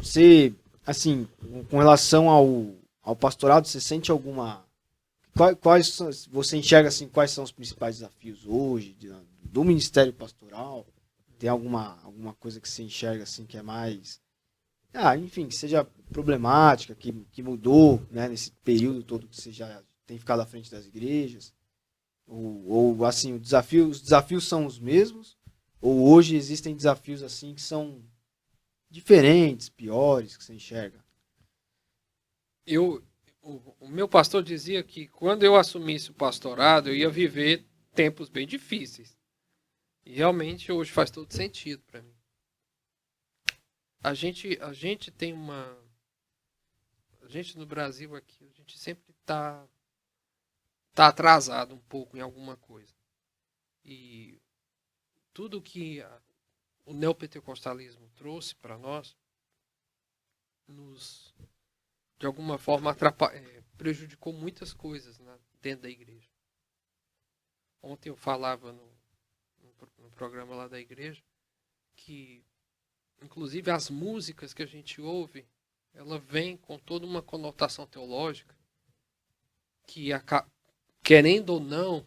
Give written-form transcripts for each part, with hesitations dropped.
você, assim, com relação ao pastorado, você sente alguma... você enxerga, assim, quais são os principais desafios hoje do ministério pastoral? Tem alguma coisa que você enxerga, assim, que é mais... enfim, que seja problemática, que mudou, né, nesse período todo que você já tem ficado à frente das igrejas? Ou assim, os desafios são os mesmos? Ou hoje existem desafios, assim, que são diferentes, piores, que você enxerga? Eu, o meu pastor dizia que quando eu assumisse o pastorado, eu ia viver tempos bem difíceis. E realmente hoje faz todo sentido para mim. A gente tem uma... A gente no Brasil aqui, a gente sempre tá atrasado um pouco em alguma coisa. E tudo que o neopentecostalismo trouxe para nós nos, de alguma forma, prejudicou muitas coisas, né, dentro da igreja. Ontem eu falava no programa lá da igreja que, inclusive, as músicas que a gente ouve, ela vem com toda uma conotação teológica que, querendo ou não,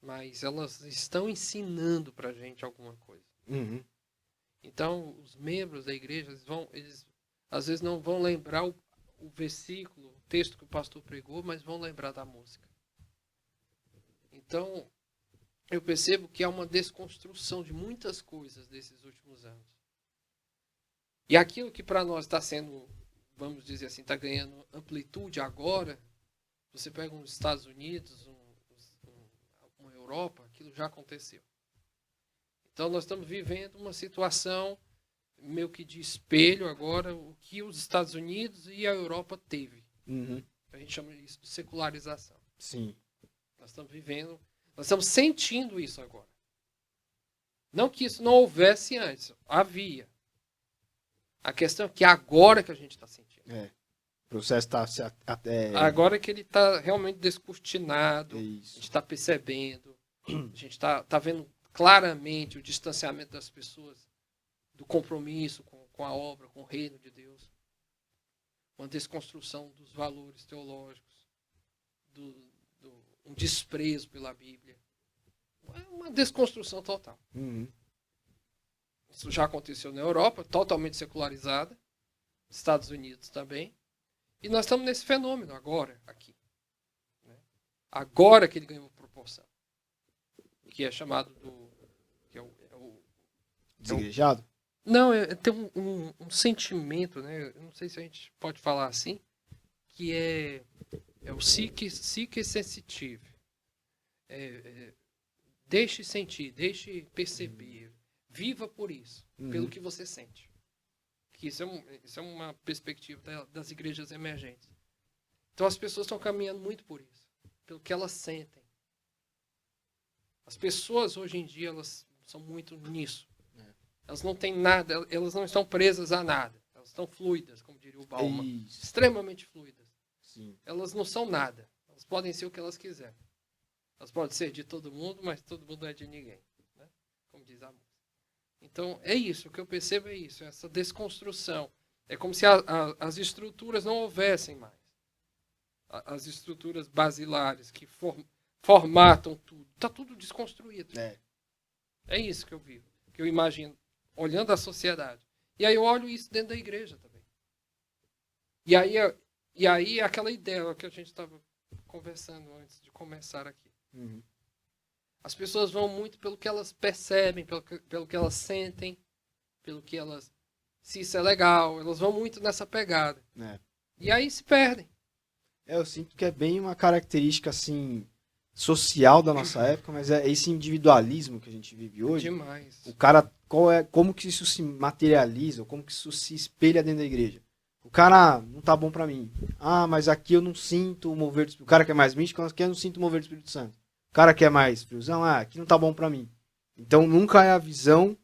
mas elas estão ensinando para a gente alguma coisa. Uhum. Então, os membros da igreja, eles às vezes não vão lembrar o versículo, o texto que o pastor pregou, mas vão lembrar da música. Então, eu percebo que há uma desconstrução de muitas coisas desses últimos anos. E aquilo que para nós está sendo, vamos dizer assim, está ganhando amplitude agora, você pega os Estados Unidos, uma Europa, aquilo já aconteceu. Então nós estamos vivendo uma situação meio que de espelho agora, o que os Estados Unidos e a Europa teve. Uhum. A gente chama isso de secularização. Sim. Nós estamos vivendo, nós estamos sentindo isso agora. Não que isso não houvesse antes, havia. A questão é que agora que a gente está sentindo. O processo está Agora que ele está realmente descortinado, a isso. gente está percebendo, a gente está vendo claramente o distanciamento das pessoas do compromisso com a obra, com o reino de Deus. Uma desconstrução dos valores teológicos, um desprezo pela Bíblia. Uma desconstrução total. Uhum. Isso já aconteceu na Europa, totalmente secularizada, Estados Unidos também. E nós estamos nesse fenômeno agora, aqui. Né? Agora que ele ganhou proporção. Que é chamado que é o Desigrejado? Não, tem um sentimento, né? Eu não sei se a gente pode falar assim, que é o seek sensitive. Deixe sentir, deixe perceber. Viva por isso, pelo que você sente. Que isso é uma perspectiva das igrejas emergentes. Então as pessoas estão caminhando muito por isso, pelo que elas sentem. As pessoas hoje em dia elas são muito nisso. Elas não têm nada, elas não estão presas a nada. Elas estão fluidas, como diria o Bauman. Extremamente fluidas. Sim. Elas não são nada. Elas podem ser o que elas quiserem. Elas podem ser de todo mundo, mas todo mundo não é de ninguém. Né? Como diz a música. Então, é isso. O que eu percebo é isso. Essa desconstrução. É como se as estruturas não houvessem mais. As estruturas basilares que formatam tudo. Está tudo desconstruído. É isso que eu vivo. Que eu imagino. Olhando a sociedade. E aí eu olho isso dentro da igreja também. E aí aquela ideia que a gente estava conversando antes de começar aqui. Uhum. As pessoas vão muito pelo que elas percebem, pelo que elas sentem, pelo que elas... Se isso é legal, elas vão muito nessa pegada. E aí se perdem. Eu sinto que é bem uma característica, assim, social da nossa época, mas é esse individualismo que a gente vive hoje. Demais. O cara, como que isso se materializa, ou como que isso se espelha dentro da igreja? O cara, não tá bom pra mim. Mas aqui eu não sinto o mover do Espírito. O cara que é mais místico, aqui eu não sinto o mover do Espírito Santo. O cara que é mais friozão, aqui não tá bom pra mim. Então nunca é a visão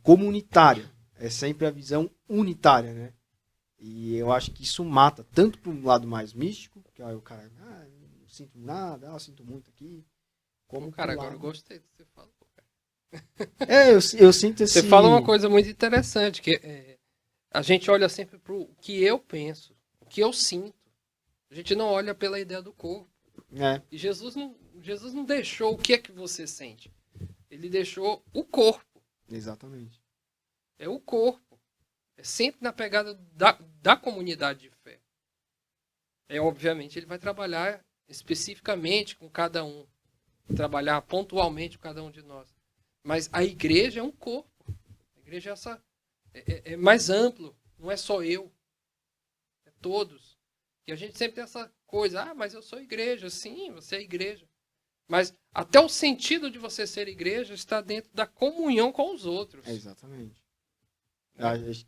comunitária. É sempre a visão unitária, né? E eu acho que isso mata tanto pro lado mais místico, que aí o cara, não sinto nada, eu sinto muito aqui. Como cara, agora eu gostei do que você falou. Eu sinto esse... Você fala uma coisa muito interessante, que a gente olha sempre para o que eu penso, o que eu sinto. A gente não olha pela ideia do corpo. E Jesus não deixou o que é que você sente. Ele deixou o corpo. Exatamente. É o corpo. É sempre na pegada da comunidade de fé. Obviamente, ele vai trabalhar especificamente com cada um. Trabalhar pontualmente com cada um de nós. Mas a igreja é um corpo. A igreja é mais amplo. Não é só eu. É todos. E a gente sempre tem essa coisa. Mas eu sou igreja. Sim, você é igreja. Mas até o sentido de você ser igreja está dentro da comunhão com os outros. Exatamente.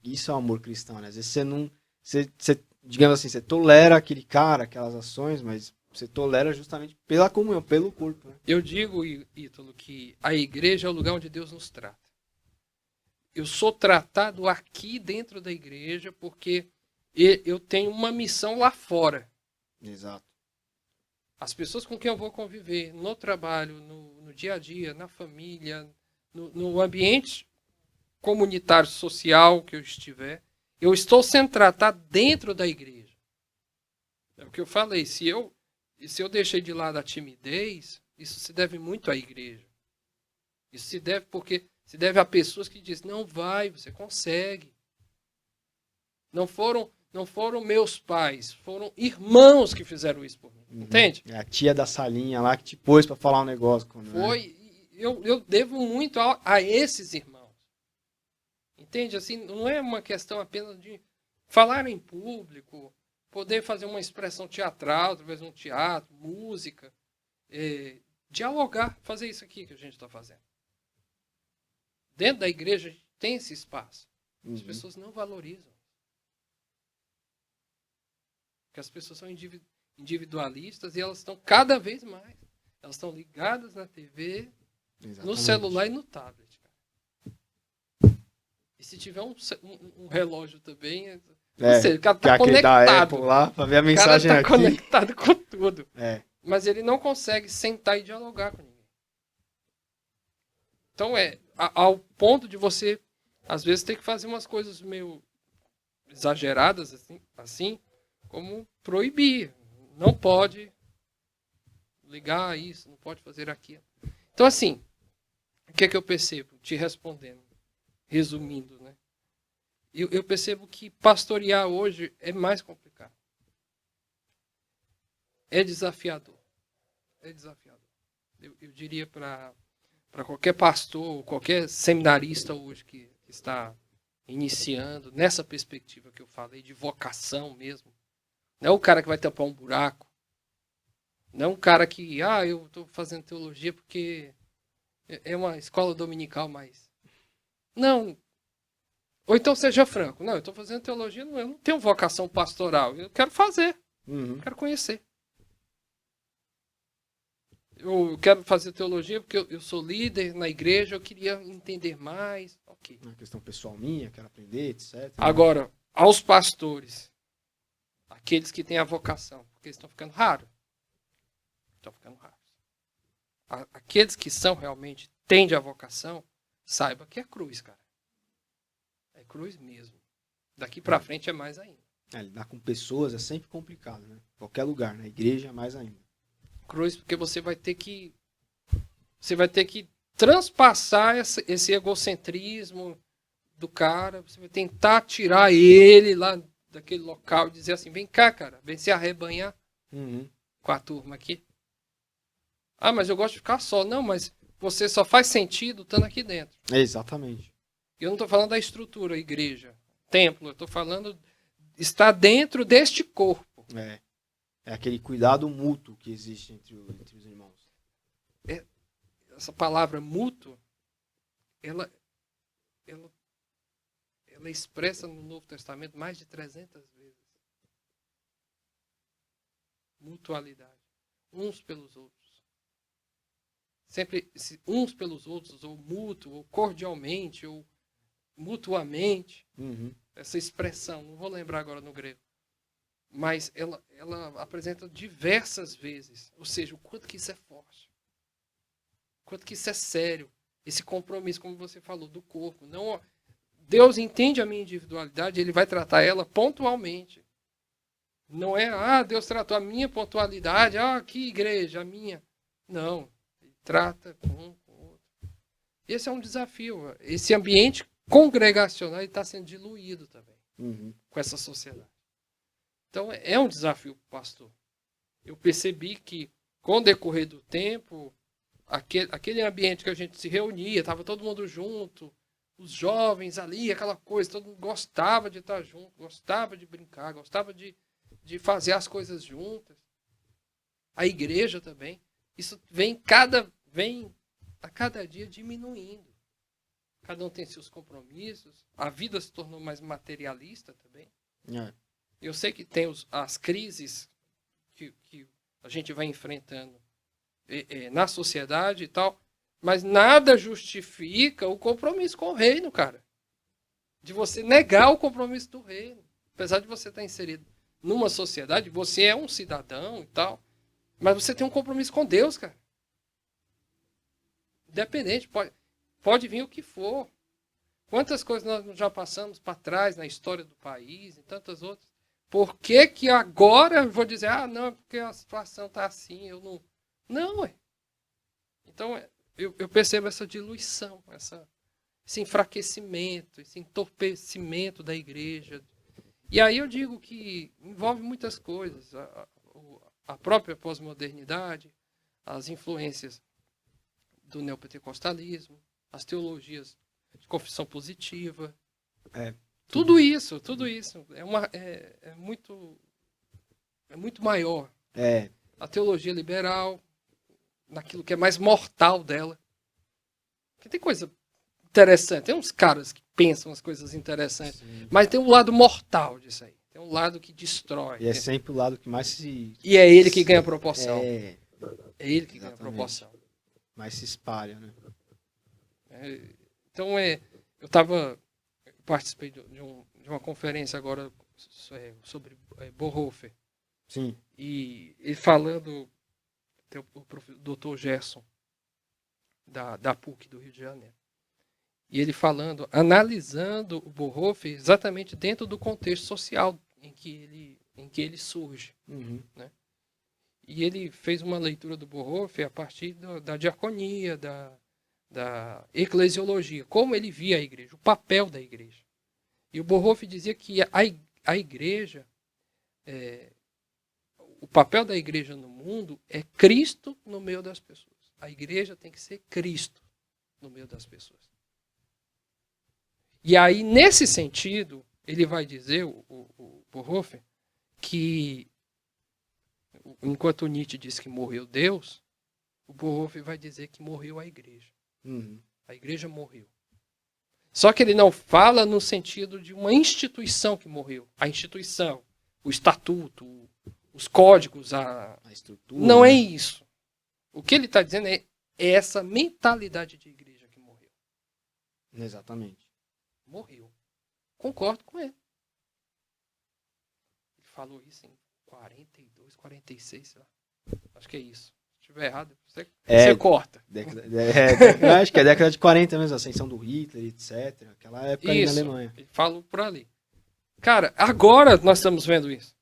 Isso é o amor cristão, né? Às vezes você não... Você, digamos assim, você tolera aquele cara, aquelas ações, mas você tolera justamente pela comunhão, pelo corpo. Né? Eu digo, Ítalo, que a igreja é o lugar onde Deus nos trata. Eu sou tratado aqui dentro da igreja porque eu tenho uma missão lá fora. Exato. As pessoas com quem eu vou conviver no trabalho, no dia a dia, na família, no ambiente comunitário, social que eu estiver, eu estou sendo tratado dentro da igreja. É o que eu falei. Se eu deixei de lado a timidez, isso se deve muito à igreja. Isso se deve a pessoas que dizem, não vai, você consegue. Não foram meus pais, foram irmãos que fizeram isso por mim. Entende? É a tia da salinha lá que te pôs para falar um negócio. Foi. Eu devo muito a esses irmãos. Entende? Assim, não é uma questão apenas de falar em público, poder fazer uma expressão teatral, através de um teatro, música, dialogar, fazer isso aqui que a gente está fazendo. Dentro da igreja a gente tem esse espaço. As pessoas não valorizam. Porque as pessoas são individualistas e elas estão cada vez mais. Elas estão ligadas na TV, exatamente, no celular e no tablet. E se tiver um relógio também, ou seja, o cara está conectado. Lá, para ver a mensagem o cara está conectado com tudo. Mas ele não consegue sentar e dialogar com ninguém. Então ao ponto de você, às vezes, ter que fazer umas coisas meio exageradas, assim como proibir. Não pode ligar isso, não pode fazer aquilo. Então, assim, o que é que eu percebo? Te respondendo, resumindo, né? Eu percebo que pastorear hoje é mais complicado. É desafiador. É desafiador. Eu diria para qualquer pastor, qualquer seminarista hoje que está iniciando, nessa perspectiva que eu falei, de vocação mesmo. Não é o cara que vai tampar um buraco. Não é um cara que, eu estou fazendo teologia porque é uma escola dominical, mas... Não. Ou então seja franco. Não, eu estou fazendo teologia, eu não tenho vocação pastoral. Eu quero fazer. Quero conhecer. Eu quero fazer teologia porque eu sou líder na igreja, eu queria entender mais. Ok. Uma questão pessoal minha, quero aprender, etc. Agora, aos pastores, aqueles que têm a vocação, porque eles estão ficando raros. Estão ficando raros. Aqueles que são realmente, tendem a vocação, saiba que é cruz, cara. É cruz mesmo. Daqui pra frente é mais ainda. Lidar com pessoas é sempre complicado, né? Qualquer lugar, na igreja mais ainda. Cruz, porque você vai ter que transpassar esse egocentrismo do cara, você vai tentar tirar ele lá daquele local e dizer assim, vem cá, cara, vem se arrebanhar com a turma aqui. Mas eu gosto de ficar só. Não, mas você só faz sentido estando aqui dentro. Exatamente. Eu não estou falando da estrutura, igreja, templo, eu estou falando estar dentro deste corpo. É aquele cuidado mútuo que existe entre os irmãos. Essa palavra mútuo, ela é expressa no Novo Testamento mais de 300 vezes. Mutualidade. Uns pelos outros. Sempre uns pelos outros, ou mútuo, ou cordialmente, ou mutuamente. Essa expressão, não vou lembrar agora no grego. Mas ela apresenta diversas vezes. Ou seja, o quanto que isso é forte. O quanto que isso é sério. Esse compromisso, como você falou, do corpo. Não Deus entende a minha individualidade, ele vai tratar ela pontualmente. Não é, Deus tratou a minha pontualidade, que igreja, a minha. Não, ele trata com um, com o outro. Esse é um desafio. Esse ambiente congregacional está sendo diluído também com essa sociedade. Então, é um desafio para o pastor. Eu percebi que, com o decorrer do tempo, aquele ambiente que a gente se reunia, estava todo mundo junto, os jovens ali, aquela coisa, todo mundo gostava de estar junto, gostava de brincar, gostava de fazer as coisas juntas. A igreja também. Isso vem a cada dia diminuindo. Cada um tem seus compromissos. A vida se tornou mais materialista também. Eu sei que tem as crises que a gente vai enfrentando na sociedade e tal, mas nada justifica o compromisso com o reino, cara. De você negar o compromisso do reino. Apesar de você estar inserido numa sociedade, você é um cidadão e tal, mas você tem um compromisso com Deus, cara. Independente, pode vir o que for. Quantas coisas nós já passamos para trás na história do país e tantas outras. Por que agora eu vou dizer, não, é porque a situação está assim, eu não... Não, ué. Então, eu percebo essa diluição, esse enfraquecimento, esse entorpecimento da igreja. E aí eu digo que envolve muitas coisas. A própria pós-modernidade, as influências do neopentecostalismo, as teologias de confissão positiva. Tudo isso é muito maior. A teologia liberal, naquilo que é mais mortal dela. Porque tem coisa interessante, tem uns caras que pensam as coisas interessantes, mas tem um lado mortal disso aí. Tem um lado que destrói. E é sempre o lado que mais se... E é ele que ganha proporção. É ele que ganha proporção. Mais se espalha, né? Então, eu participei de uma conferência agora sobre Bonhoeffer. Sim. E ele falando, o Dr. Gerson, da PUC do Rio de Janeiro. E ele falando, analisando o Bonhoeffer exatamente dentro do contexto social em que ele surge. Né? E ele fez uma leitura do Bonhoeffer a partir da diaconia, da eclesiologia, como ele via a igreja, o papel da igreja. E o Bonhoeffer dizia que a igreja, o papel da igreja no mundo é Cristo no meio das pessoas. A igreja tem que ser Cristo no meio das pessoas. E aí, nesse sentido, ele vai dizer, o Bonhoeffer, que enquanto Nietzsche diz que morreu Deus, o Bonhoeffer vai dizer que morreu a igreja. A igreja morreu. Só que ele não fala no sentido de uma instituição que morreu. A instituição, o estatuto, os códigos, a estrutura. Não é isso. O que ele está dizendo é essa mentalidade de igreja que morreu. Exatamente. Morreu. Concordo com ele. Ele falou isso em 42, 46, sei lá. Acho que é isso. Se estiver errado, você corta. Acho que é década de 40 mesmo, a ascensão do Hitler, etc. Aquela época aí na Alemanha. Ele falou por ali. Cara, agora nós estamos vendo isso.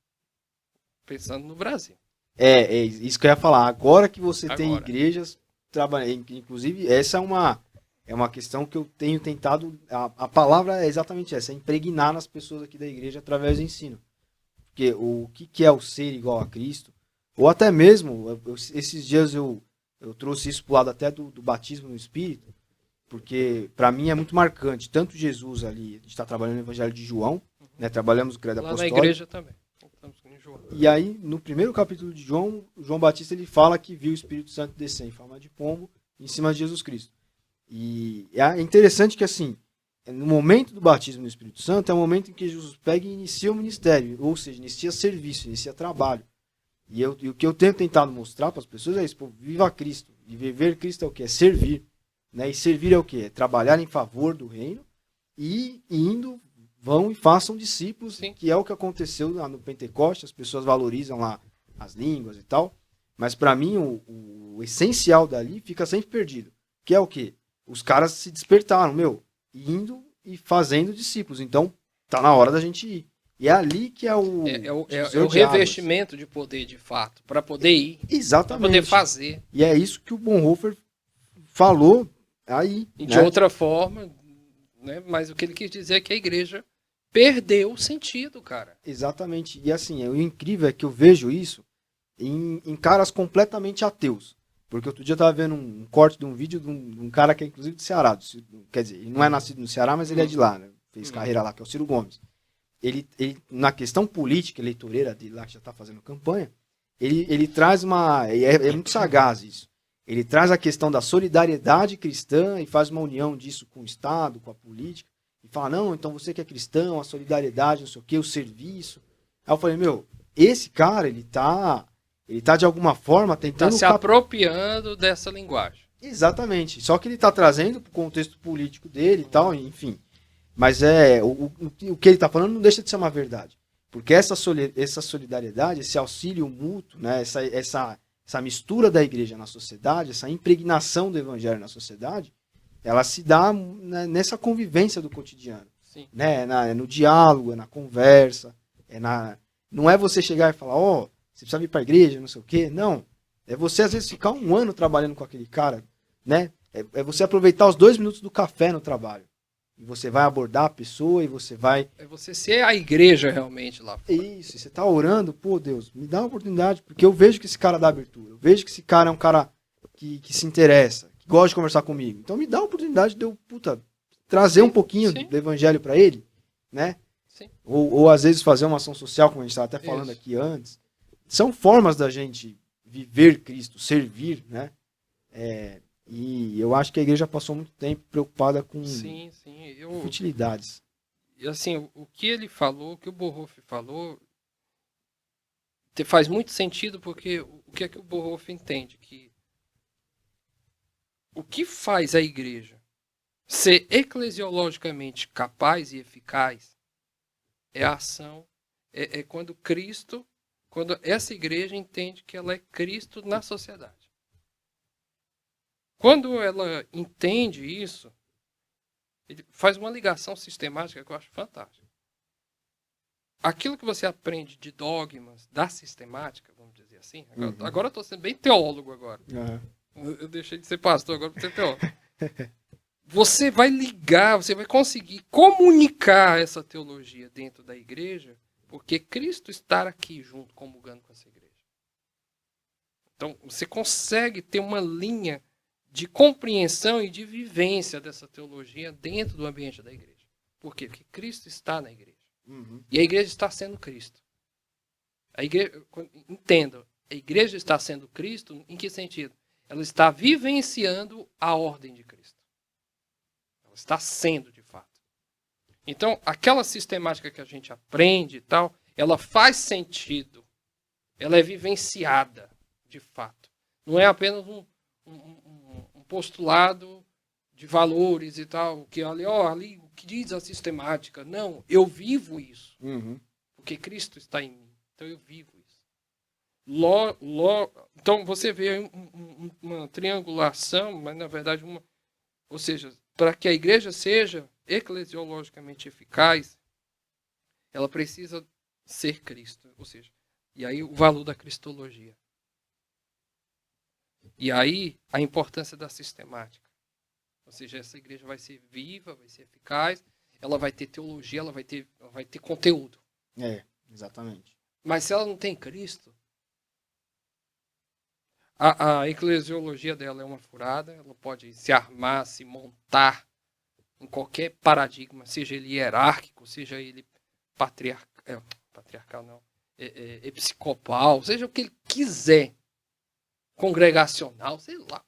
Pensando no Brasil. É isso que eu ia falar. Agora que você tem igrejas trabalhando, inclusive, essa é uma questão que eu tenho tentado, a palavra é exatamente essa, é impregnar nas pessoas aqui da igreja através do ensino. Porque o que é o ser igual a Cristo, ou até mesmo, esses dias eu trouxe isso pro lado até do batismo no Espírito, porque para mim é muito marcante, tanto Jesus ali, a gente está trabalhando no Evangelho de João, né, trabalhamos o credo apostólico. Lá na igreja também. E aí, no primeiro capítulo de João, João Batista ele fala que viu o Espírito Santo descer em forma de pombo em cima de Jesus Cristo. E é interessante que, assim, no momento do batismo no Espírito Santo, é o momento em que Jesus pega e inicia o ministério, ou seja, inicia serviço, inicia trabalho. E o que eu tenho tentado mostrar para as pessoas é isso, pô, viva Cristo. E viver Cristo é o quê? É servir. Né? E servir é o quê? É trabalhar em favor do reino e vão e façam discípulos, que é o que aconteceu lá no Pentecoste, as pessoas valorizam lá as línguas e tal, mas para mim o essencial dali fica sempre perdido, que é o quê? Os caras se despertaram, indo e fazendo discípulos. Então, tá na hora da gente ir. E é ali que é o... É o divisor de águas. revestimento de poder, de fato, para poder ir, para Exatamente. poder fazer. E é isso que o Bonhoeffer falou aí. E né? de outra forma, né? Mas o que ele quis dizer é que a igreja perdeu o sentido, cara. Exatamente. E assim, o incrível é que eu vejo isso em caras completamente ateus. Porque outro dia eu tava vendo um corte de um vídeo de um cara que é inclusive do Ceará. Quer dizer, ele não é nascido no Ceará, mas ele é de lá, né? Fez carreira lá, que é o Ciro Gomes. Ele, na questão política, eleitoreira dele lá, que já tá fazendo campanha, ele traz uma... É muito sagaz isso. Ele traz a questão da solidariedade cristã e faz uma união disso com o Estado, com a política. E fala, não, então você que é cristão, a solidariedade, não sei o quê, o serviço. Aí eu falei, meu, esse cara, ele tá de alguma forma tentando... Está se apropriando dessa linguagem. Exatamente. Só que ele tá trazendo pro contexto político dele e tal, enfim. Mas o que ele tá falando não deixa de ser uma verdade. Porque essa solidariedade, esse auxílio mútuo, né, essa mistura da igreja na sociedade, essa impregnação do evangelho na sociedade, ela se dá, né, nessa convivência do cotidiano. Sim. Né? No diálogo, na conversa. Não é você chegar e falar, você precisa vir para a igreja, não sei o quê. Não. É você, às vezes, ficar um ano trabalhando com aquele cara. Né? É você aproveitar os 2 minutos do café no trabalho. E você vai abordar a pessoa e você vai... É você ser a igreja realmente lá fora. Isso, você tá orando, pô, Deus, me dá uma oportunidade, porque eu vejo que esse cara dá abertura. Eu vejo que esse cara é um cara que se interessa, que gosta de conversar comigo. Então me dá a oportunidade de eu, trazer um pouquinho do evangelho para ele, né? Sim. Ou às vezes fazer uma ação social, como a gente estava até falando aqui antes. São formas da gente viver Cristo, servir, né? E eu acho que a igreja passou muito tempo preocupada com futilidades. E assim, o que ele falou, o que o Bonhoeffer falou, faz muito sentido, porque o que é que o Bonhoeffer entende? Que o que faz a igreja ser eclesiologicamente capaz e eficaz é a ação, é quando essa igreja entende que ela é Cristo na sociedade. Quando ela entende isso, ele faz uma ligação sistemática que eu acho fantástica. Aquilo que você aprende de dogmas da sistemática, vamos dizer assim, agora eu estou sendo bem teólogo agora. Eu deixei de ser pastor, agora vou ser teólogo. Você vai ligar, você vai conseguir comunicar essa teologia dentro da igreja, porque Cristo está aqui junto, comungando com essa igreja. Então, você consegue ter uma linha de compreensão e de vivência dessa teologia dentro do ambiente da igreja. Por quê? Porque Cristo está na igreja. E a igreja está sendo Cristo. Entenda, a igreja está sendo Cristo em que sentido? Ela está vivenciando a ordem de Cristo. Ela está sendo, de fato. Então, aquela sistemática que a gente aprende e tal, ela faz sentido. Ela é vivenciada, de fato. Não é apenas um postulado de valores e tal, que ali o que diz a sistemática. Não, eu vivo isso. Porque Cristo está em mim. Então eu vivo isso. Então você vê uma triangulação, mas na verdade ou seja, para que a igreja seja eclesiologicamente eficaz, ela precisa ser Cristo. Ou seja, e aí o valor da cristologia. E aí a importância da sistemática. Ou seja, essa igreja vai ser viva, vai ser eficaz, ela vai ter teologia, ela vai ter conteúdo. Exatamente. Mas se ela não tem Cristo, a eclesiologia dela é uma furada, ela pode se armar, se montar em qualquer paradigma, seja ele hierárquico, seja ele patriarcal não, episcopal, seja o que ele quiser, congregacional, sei lá,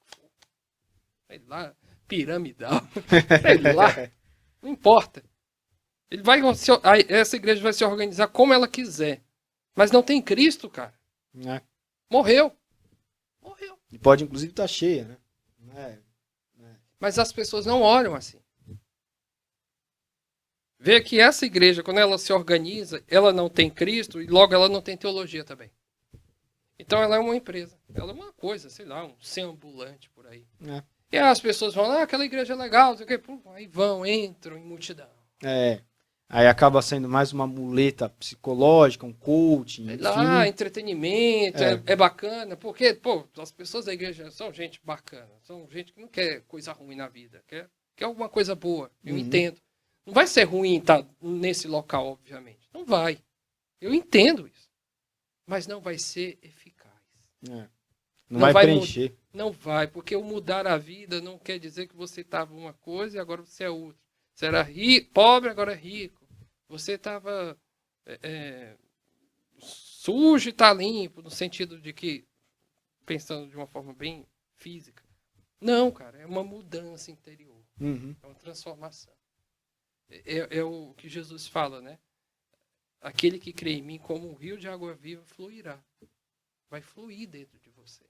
piramidal, sei lá, não importa. Essa igreja vai se organizar como ela quiser, mas não tem Cristo, cara. Morreu. E pode inclusive estar cheia, né? Mas as pessoas não olham assim. Vê que essa igreja, quando ela se organiza, ela não tem Cristo e logo ela não tem teologia também. Então ela é uma empresa. Ela é uma coisa, sei lá, um ser ambulante por aí. E aí as pessoas vão lá, aquela igreja é legal, não sei o quê. Pum, aí vão, entram em multidão. Aí acaba sendo mais uma muleta psicológica, um coaching, Sei enfim. lá, entretenimento, É. é bacana, porque, pô, as pessoas da igreja são gente bacana, são gente que não quer coisa ruim na vida, quer alguma coisa boa, eu entendo. Não vai ser ruim estar nesse local, obviamente. Não vai. Eu entendo isso. Mas não vai ser eficaz. Não vai preencher. Não vai, porque o mudar a vida não quer dizer que você estava uma coisa e agora você é outra. Você era pobre, agora é rico. Você estava sujo e está limpo, no sentido de que, pensando de uma forma bem física. Não, cara, é uma mudança interior. É uma transformação. É o que Jesus fala, né? Aquele que crê em mim, como um rio de água viva, fluirá. Vai fluir dentro de você.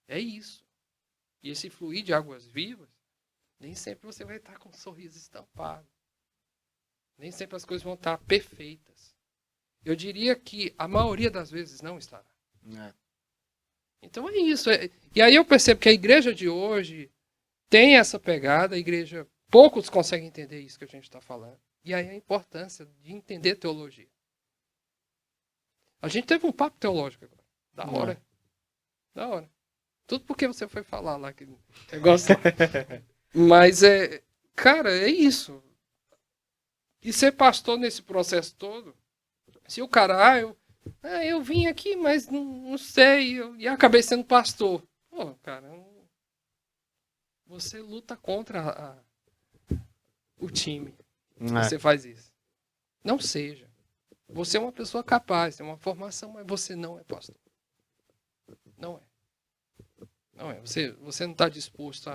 É isso. E esse fluir de águas vivas, nem sempre você vai estar com um sorriso estampado. Nem sempre as coisas vão estar perfeitas. Eu diria que a maioria das vezes não estará. Então é isso. E aí eu percebo que a igreja de hoje tem essa pegada, a igreja, poucos conseguem entender isso que a gente está falando. E aí a importância de entender teologia. A gente teve um papo teológico agora. Da hora. Da hora. Tudo porque você foi falar lá que negócio. Mas cara, é isso. E ser pastor nesse processo todo, se o cara, eu vim aqui, mas não sei, e acabei sendo pastor. Pô, cara, você luta contra o time. Você faz isso. Não seja. Você é uma pessoa capaz, tem uma formação, mas você não é pastor. Não é. Não é. Você não está disposto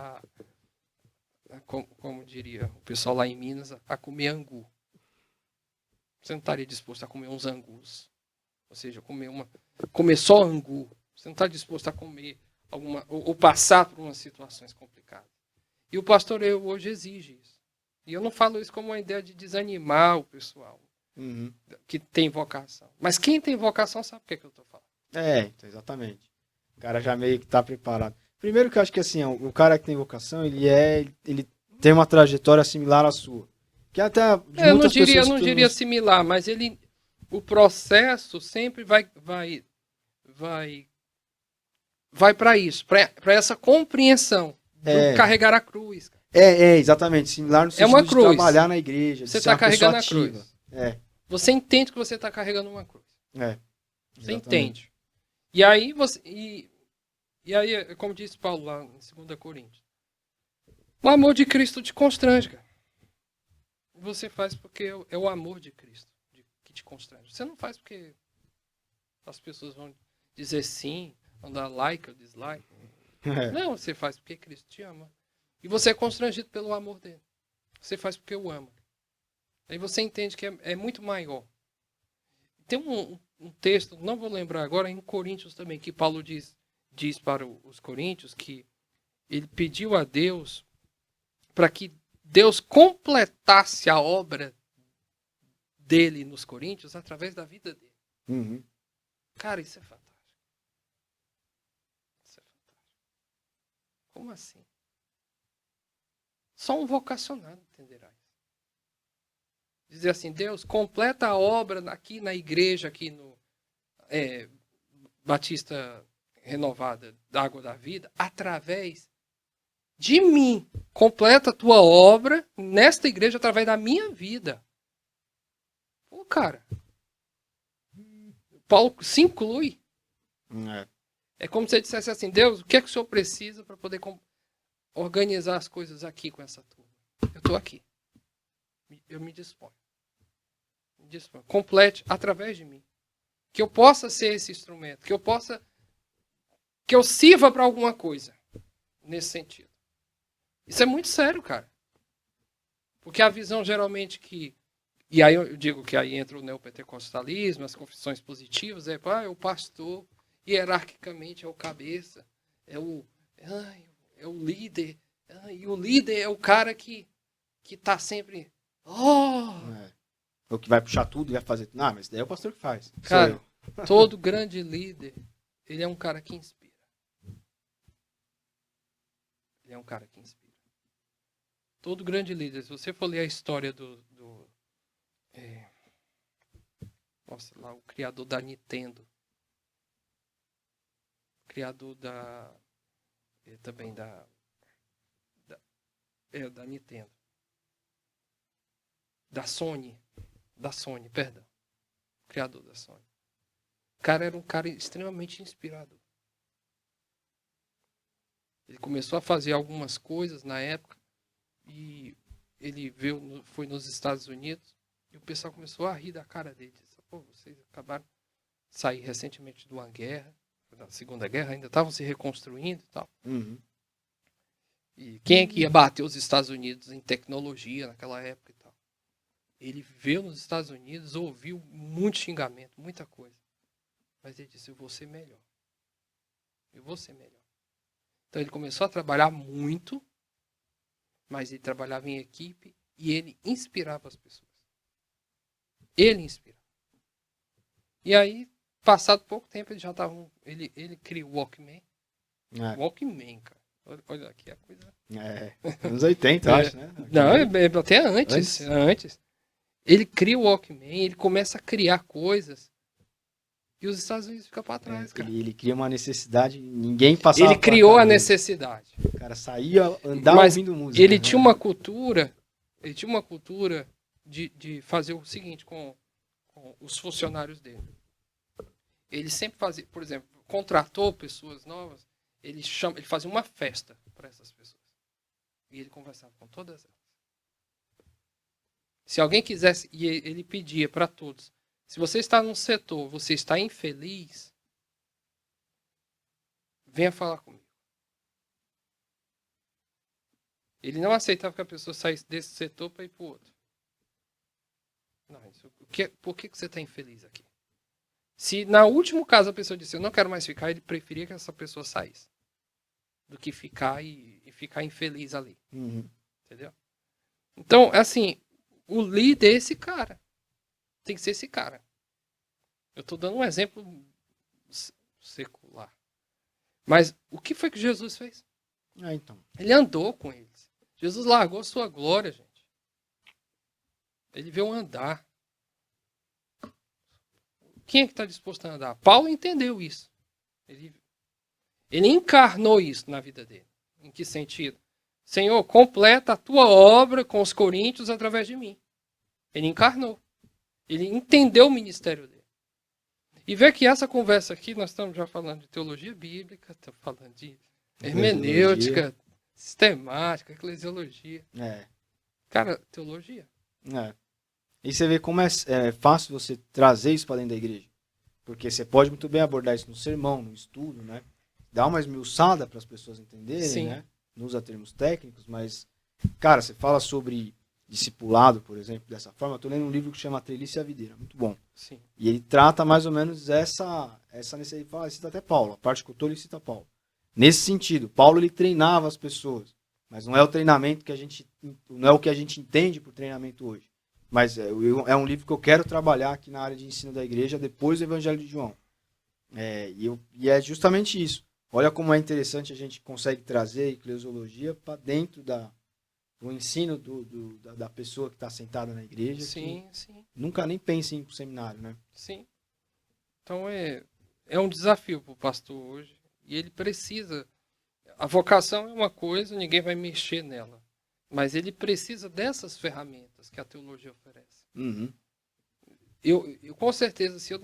como diria o pessoal lá em Minas, a comer angu. Você não estaria disposto a comer uns angus. Ou seja, comer só angu. Você não está disposto a comer ou passar por umas situações complicadas. E o pastoreio hoje exige isso. E eu não falo isso como uma ideia de desanimar o pessoal que tem vocação. Mas quem tem vocação sabe o que eu estou falando. Então, exatamente. O cara já meio que está preparado. Primeiro que eu acho que assim, o cara que tem vocação, ele tem uma trajetória similar à sua. Que até de Eu muitas pessoas não diria similar, mas o processo sempre vai para isso, para essa compreensão do carregar a cruz. Exatamente, similar no sentido uma de cruz. Trabalhar na igreja, você está carregando a cruz. Você entende que você está carregando uma cruz. Você entende. E aí e aí, como disse Paulo lá em 2 Coríntios, o amor de Cristo te constrange, cara. Você faz porque é o amor de Cristo que te constrange. Você não faz porque as pessoas vão dizer sim, vão dar like ou dislike. Não, você faz porque Cristo te ama. E você é constrangido pelo amor dele. Você faz porque o ama. Aí você entende que é muito maior. Tem um texto, não vou lembrar agora, em Coríntios também, que Paulo diz para os coríntios que ele pediu a Deus para que Deus completasse a obra dele nos coríntios através da vida dele. Cara, isso é fantástico. Isso é fantástico. Como assim? Só um vocacionado entenderá isso. Dizer assim, Deus, completa a obra aqui na igreja, aqui no Batista Renovada da Água da Vida, através de mim. Completa a tua obra nesta igreja através da minha vida. Pô, cara. Paulo se inclui. É como se ele dissesse assim, Deus, o que é que o Senhor precisa para poder organizar as coisas aqui com essa turma? Eu estou aqui. Eu me disponho. Complete através de mim. Que eu possa ser esse instrumento. Que eu sirva para alguma coisa. Nesse sentido. Isso é muito sério, cara. Porque a visão geralmente e aí eu digo que aí entra o neopentecostalismo, as confissões positivas, o pastor, hierarquicamente é o cabeça, é o líder, e o líder é o cara que está sempre... O que vai puxar tudo e vai fazer... Não, mas daí é o pastor que faz. Cara, todo grande líder, ele é um cara que inspira. Ele é um cara que inspira. Todo grande líder, se você for ler a história nossa, lá, o criador da Nintendo, o criador também da Nintendo, da Sony, perdão, o criador da Sony. O cara era um cara extremamente inspirador. Ele começou a fazer algumas coisas na época e ele foi nos Estados Unidos e o pessoal começou a rir da cara dele. Disse, pô, vocês acabaram de sair recentemente de uma guerra, da Segunda Guerra, ainda estavam se reconstruindo e tal. Uhum. E quem é que ia bater os Estados Unidos em tecnologia naquela época e tal? Ele veio nos Estados Unidos, ouviu muito xingamento, muita coisa. Mas ele disse, eu vou ser melhor. Eu vou ser melhor. Então ele começou a trabalhar muito, mas ele trabalhava em equipe e ele inspirava as pessoas. Ele inspirava. E aí, passado pouco tempo, ele cria o Walkman. Walkman, cara. Olha aqui a coisa. Anos 80, acho, né? Não, até antes. Ele cria o Walkman, ele começa a criar coisas e os Estados Unidos ficam para trás, cara. Ele cria uma necessidade, ninguém passava. Ele criou a necessidade. O cara saía, andava ouvindo música. Ele tinha uma cultura, de fazer o seguinte com os funcionários dele. Ele sempre fazia, por exemplo, contratou pessoas novas, ele fazia uma festa para essas pessoas. E ele conversava com todas elas. Se alguém quisesse, e ele pedia para todos, se você está num setor, você está infeliz, venha falar comigo. Ele não aceitava que a pessoa saísse desse setor para ir para o outro. Não, por que você está infeliz aqui? Se na último caso a pessoa disse, eu não quero mais ficar, ele preferia que essa pessoa saísse. Do que ficar e ficar infeliz ali. Uhum. Entendeu? Então, assim, o líder é esse cara. Tem que ser esse cara. Eu estou dando um exemplo secular. Mas o que foi que Jesus fez? Então. Ele andou com eles. Jesus largou sua glória, gente. Ele veio andar. Quem é que está disposto a andar? Paulo entendeu isso. Ele encarnou isso na vida dele. Em que sentido? Senhor, completa a tua obra com os coríntios através de mim. Ele encarnou. Ele entendeu o ministério dele. E vê que essa conversa aqui, nós estamos já falando de teologia bíblica, estamos falando de hermenêutica, sistemática, eclesiologia. Cara, teologia. E você vê como é fácil você trazer isso para dentro da igreja. Porque você pode muito bem abordar isso no sermão, no estudo, né? Dar uma esmiuçada para as pessoas entenderem, Sim. né? Não usa termos técnicos, mas, cara, você fala sobre discipulado, por exemplo, dessa forma. Eu estou lendo um livro que chama Trelice e a Videira, muito bom. Sim. E ele trata mais ou menos essa necessidade. Ele cita até Paulo, a parte que eu estou, ele cita Paulo. Nesse sentido, Paulo ele treinava as pessoas, mas não é o treinamento que não é o que a gente entende por treinamento hoje. Mas é um livro que eu quero trabalhar aqui na área de ensino da igreja depois do Evangelho de João. E é justamente isso. Olha como é interessante a gente consegue trazer a eclesiologia para dentro do ensino da pessoa que está sentada na igreja. Sim. Nunca nem pensa em ir para o seminário, né? Sim. Então é um desafio para o pastor hoje. E ele precisa. A vocação é uma coisa, ninguém vai mexer nela. Mas ele precisa dessas ferramentas que a teologia oferece. Uhum. Eu com certeza, se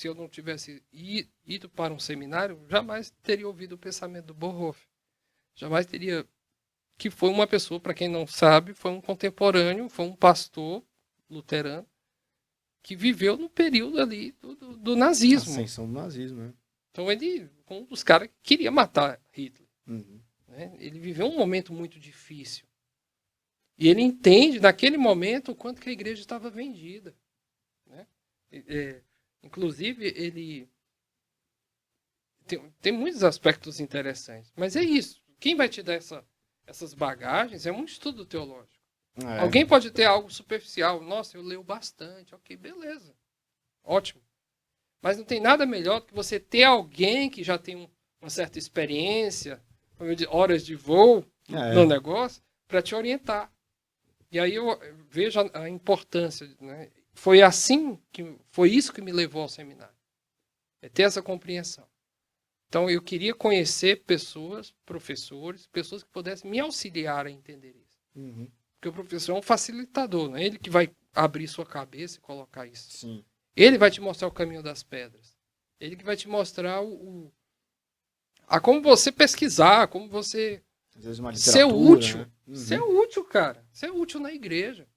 eu não tivesse ido para um seminário, jamais teria ouvido o pensamento do Bonhoeffer. Jamais teria... Que foi uma pessoa, para quem não sabe, foi um contemporâneo, foi um pastor luterano, que viveu no período ali do nazismo. A ascensão do nazismo, né? Então ele foi um dos caras que queria matar Hitler. Uhum. Né? Ele viveu um momento muito difícil. E ele entende, naquele momento, o quanto que a igreja estava vendida. Né? Inclusive, ele tem muitos aspectos interessantes. Mas é isso. Quem vai te dar essas bagagens é um estudo teológico. Alguém pode ter algo superficial. Nossa, eu leio bastante. Ok, beleza. Ótimo. Mas não tem nada melhor do que você ter alguém que já tem uma certa experiência, horas de voo, no negócio para te orientar. E aí eu vejo a importância, né? Foi isso que me levou ao seminário. É ter essa compreensão. Então eu queria conhecer pessoas, professores, pessoas que pudessem me auxiliar a entender isso. Porque o professor é um facilitador, não é ele que vai abrir sua cabeça e colocar isso. Sim. Ele vai te mostrar o caminho das pedras. Ele que vai te mostrar como você pesquisar, como você Às vezes uma ser literatura, útil. né? Ser útil, cara. Ser útil na igreja.